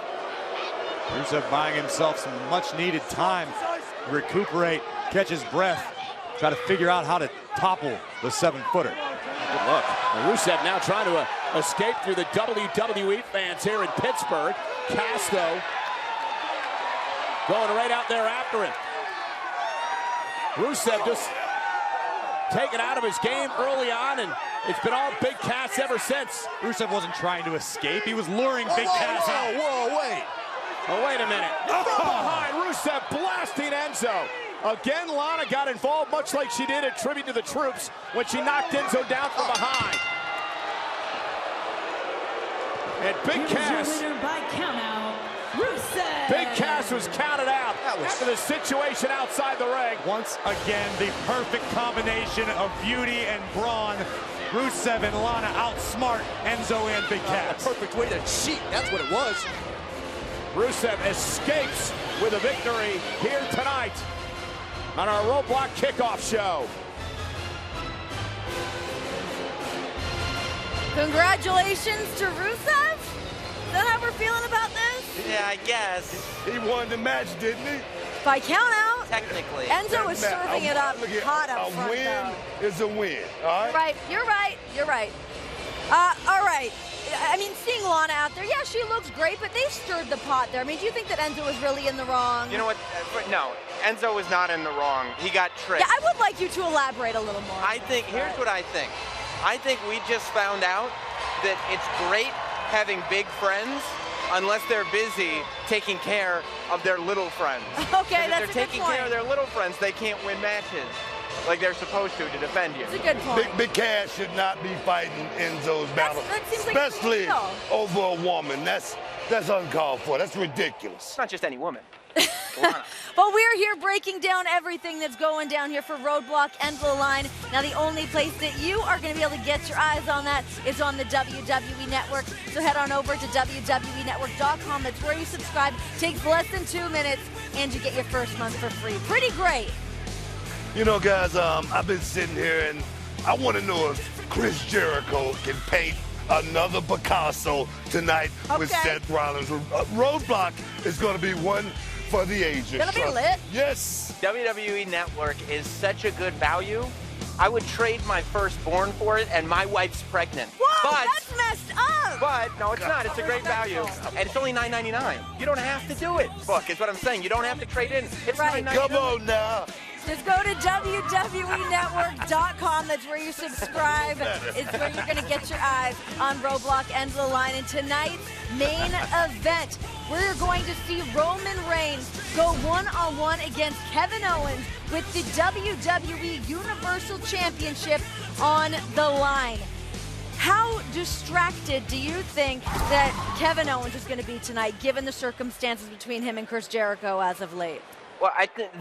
Rusev buying himself some much-needed time to recuperate, catch his breath, try to figure out how to topple the 7-footer. Good look. And Rusev now trying to escape through the WWE fans here in Pittsburgh. Cass, though, going right out there after him. Rusev just taken out of his game early on, and it's been all Big Cass ever since. Rusev wasn't trying to escape. He was luring Big Cass out. Whoa, wait. Oh, wait a minute. From behind, Rusev blasting Enzo. Again, Lana got involved, much like she did at Tribute to the Troops when she knocked Enzo down from behind. And Big Cass. By countout, Rusev. Big Cass was counted out after the situation outside the ring. Once again, the perfect combination of beauty and brawn. Rusev and Lana outsmart Enzo and Big Cass. Perfect way to cheat. That's what it was. Rusev escapes with a victory here tonight on our Roadblock Kickoff show. Congratulations to Rusev? Is that how we're feeling about this? Yeah, I guess. He won the match, didn't he? By count out. Technically. Enzo is serving it up hot up front, A win though. is a win, all right? You're right. All right. I mean, seeing Lana out there, yeah, she looks great, but they stirred the pot there. I mean, do you think that Enzo was really in the wrong? You know what? No, Enzo was not in the wrong. He got tricked. Yeah, I would like you to elaborate a little more. Here's what I think. I think we just found out that it's great having big friends unless they're busy taking care of their little friends. Okay, if that's a good point. they're taking care of their little friends, they can't win matches like they're supposed to defend you. That's a good point. Big Cass should not be fighting Enzo's battle, that seems like especially a deal. over a woman. That's uncalled for. That's ridiculous. It's not just any woman. But we're here breaking down everything that's going down here for Roadblock End of the Line. Now, the only place that you are going to be able to get your eyes on that is on the WWE Network. So head on over to WWENetwork.com. That's where you subscribe. Takes less than 2 minutes, and you get your first month for free. Pretty great. You know, guys, I've been sitting here, and I want to know if Chris Jericho can paint another Picasso tonight with Seth Rollins. Roadblock is going to be one for the ages. Gonna be lit. Yes. WWE Network is such a good value. I would trade my firstborn for it, and my wife's pregnant. Whoa, but, that's messed up. But no, it's not. It's a great value, and it's only $9.99. You don't have to do it. Look, is what I'm saying. You don't have to trade in. It's right. $9.99. Come on now. Just go to WWENetwork.com. That's where you subscribe. It's where you're going to get your eyes on Roadblock End of the Line. And tonight's main event, we're going to see Roman Reigns go one-on-one against Kevin Owens with the WWE Universal Championship on the line. How distracted do you think that Kevin Owens is going to be tonight, given the circumstances between him and Chris Jericho as of late? Well, I think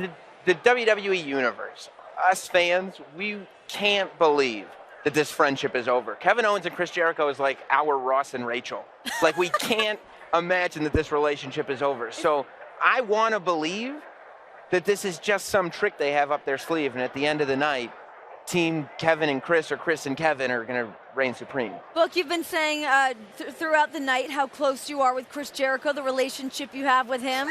the WWE Universe, us fans, we can't believe that this friendship is over. Kevin Owens and Chris Jericho is like our Ross and Rachel. Like, we can't imagine that this relationship is over. So I want to believe that this is just some trick they have up their sleeve, and at the end of the night, Team Kevin and Chris, or Chris and Kevin, are going to reign supreme. Look, you've been saying throughout the night how close you are with Chris Jericho, the relationship you have with him.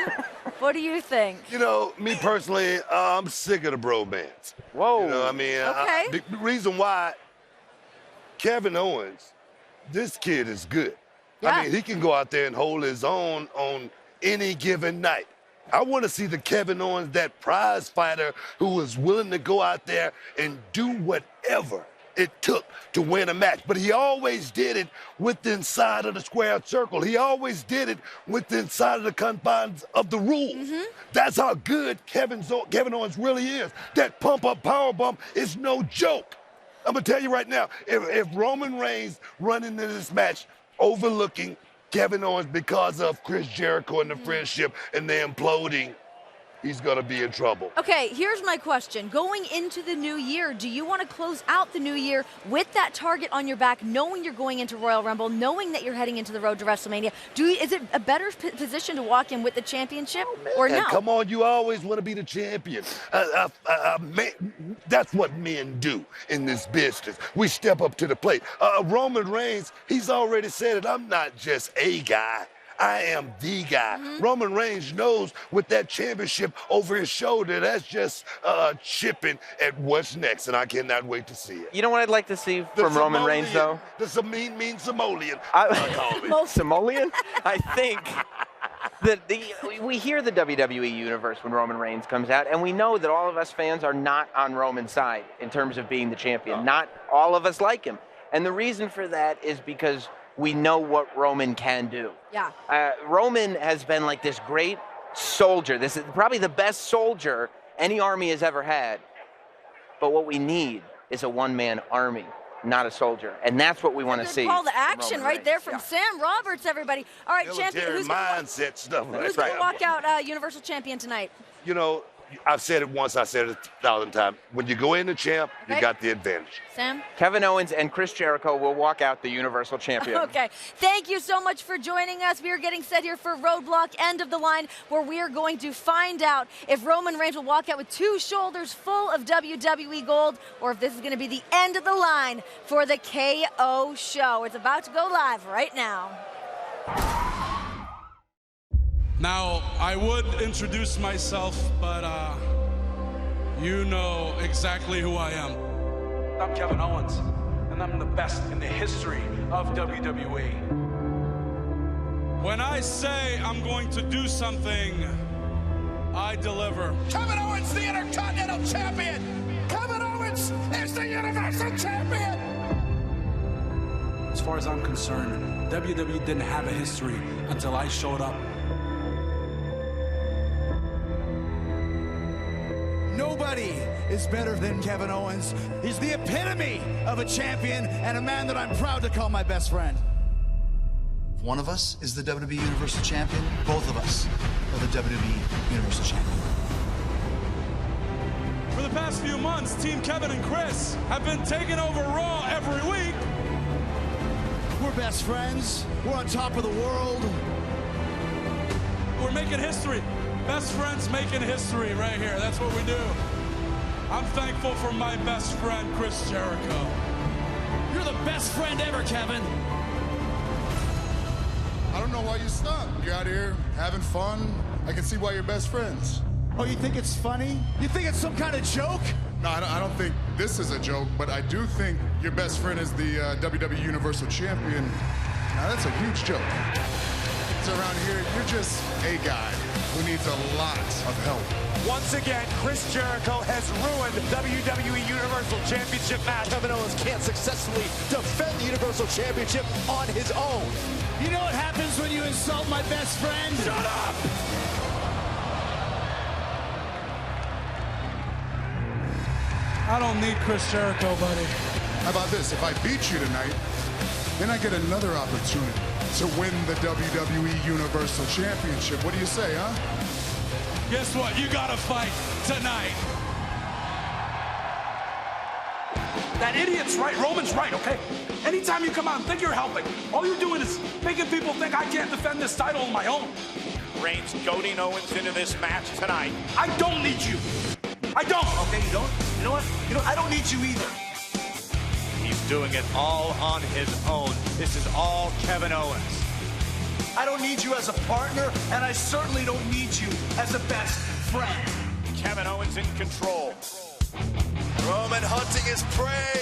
What do you think? You know, me personally, I'm sick of the bromance. Whoa. You know, I mean, okay. The reason why Kevin Owens, this kid is good. Yeah. I mean, he can go out there and hold his own on any given night. I want to see the Kevin Owens, that prize fighter who was willing to go out there and do whatever it took to win a match. But he always did it within inside of the square circle. He always did it within inside of the confines of the rules. Mm-hmm. That's how good Kevin Owens really is. That pump-up powerbomb is no joke. I'm going to tell you right now, if Roman Reigns run into this match overlooking Kevin Owens because of Chris Jericho and the friendship and the imploding, he's going to be in trouble. Okay, here's my question. Going into the new year, do you want to close out the new year with that target on your back, knowing you're going into Royal Rumble, knowing that you're heading into the road to WrestleMania? Is it a better position to walk in with the championship or no? Come on, you always want to be the champion. That's what men do in this business. We step up to the plate. Roman Reigns, he's already said it. I'm not just a guy. I am the guy. Roman Reigns knows with that championship over his shoulder, that's just chipping at what's next, and I cannot wait to see it. You know what I'd like to see from Roman Reigns, though? The Samoleon. Samoleon? I think that we hear the WWE Universe when Roman Reigns comes out, and we know that all of us fans are not on Roman's side in terms of being the champion. Not all of us like him. And the reason for that is because we know what Roman can do. Yeah. Roman has been like this great soldier. This is probably the best soldier any army has ever had. But what we need is a one-man army, not a soldier. And that's what we want to see. Call to action right there from Sam Roberts, everybody. All right, champion, who's going to walk out Universal Champion tonight? You know, I've said it once, I said it 1,000 times. When you go in the champ, you got the advantage. Sam? Kevin Owens and Chris Jericho will walk out the Universal Champion. Okay. Thank you so much for joining us. We are getting set here for Roadblock End of the Line, where we are going to find out if Roman Reigns will walk out with 2 shoulders full of WWE gold, or if this is going to be the end of the line for the KO show. It's about to go live right now. Now, I would introduce myself, but you know exactly who I am. I'm Kevin Owens, and I'm the best in the history of WWE. When I say I'm going to do something, I deliver. Kevin Owens, the Intercontinental Champion. Kevin Owens is the Universal Champion. As far as I'm concerned, WWE didn't have a history until I showed up. Nobody is better than Kevin Owens. He's the epitome of a champion and a man that I'm proud to call my best friend. If one of us is the WWE Universal Champion, both of us are the WWE Universal Champion. For the past few months, Team Kevin and Chris have been taking over Raw every week. We're best friends. We're on top of the world. We're making history. Best friends making history right here. That's what we do. I'm thankful for my best friend, Chris Jericho. You're the best friend ever, Kevin. I don't know why you stopped. You're out here having fun. I can see why you're best friends. Oh, you think it's funny? You think it's some kind of joke? No, I don't think this is a joke, but I do think your best friend is the WWE Universal Champion. Now, that's a huge joke. So around here, you're just a guy who needs a lot of help. Once again, Chris Jericho has ruined the WWE Universal Championship match. Kevin Owens can't successfully defend the Universal Championship on his own. You know what happens when you insult my best friend? Shut up! I don't need Chris Jericho, buddy. How about this? If I beat you tonight, then I get another opportunity to win the WWE Universal Championship. What do you say, huh? Guess what? You gotta fight tonight. That idiot's right. Roman's right, okay? Anytime you come out and think you're helping, all you're doing is making people think I can't defend this title on my own. Reigns goading Owens into this match tonight. I don't need you. I don't. Okay, you don't? You know what? I don't need you either. He's doing it all on his own. This is all Kevin Owens. I don't need you as a partner, and I certainly don't need you as a best friend. Kevin Owens in control. Roman hunting his prey.